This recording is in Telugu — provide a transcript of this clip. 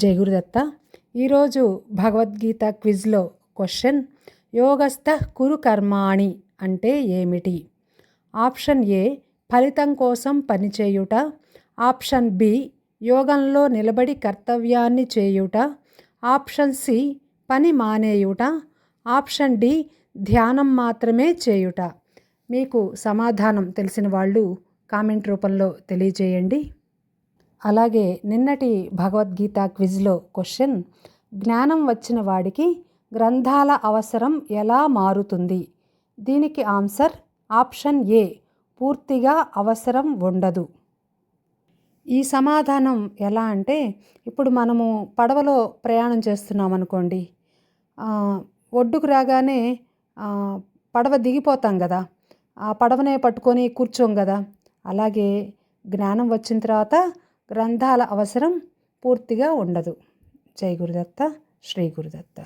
జై గురుదత్త. ఈరోజు భగవద్గీత క్విజ్లో క్వశ్చన్, యోగస్థ కురు కర్మాణి అంటే ఏమిటి? ఆప్షన్ ఏ ఫలితం కోసం పనిచేయుట, ఆప్షన్ బి యోగంలో నిలబడి కర్తవ్యాన్ని చేయుట, ఆప్షన్ సి పని మానేయుట, ఆప్షన్ డి ధ్యానం మాత్రమే చేయుట. మీకు సమాధానం తెలిసిన వాళ్ళు కామెంట్ రూపంలో తెలియజేయండి. అలాగే నిన్నటి భగవద్గీత క్విజ్లో క్వశ్చన్, జ్ఞానం వచ్చిన వాడికి గ్రంథాల అవసరం ఎలా మారుతుంది? దీనికి ఆన్సర్ ఆప్షన్ ఏ పూర్తిగా అవసరం ఉండదు. ఈ సమాధానం ఎలా అంటే, ఇప్పుడు మనము పడవలో ప్రయాణం చేస్తున్నాం అనుకోండి, ఒడ్డుకు రాగానే పడవ దిగిపోతాం కదా, ఆ పడవనే పట్టుకొని కూర్చోం కదా. అలాగే జ్ఞానం వచ్చిన తర్వాత గ్రంథాల అవసరం పూర్తిగా ఉండదు. జై గురుదత్త, శ్రీ గురుదత్త.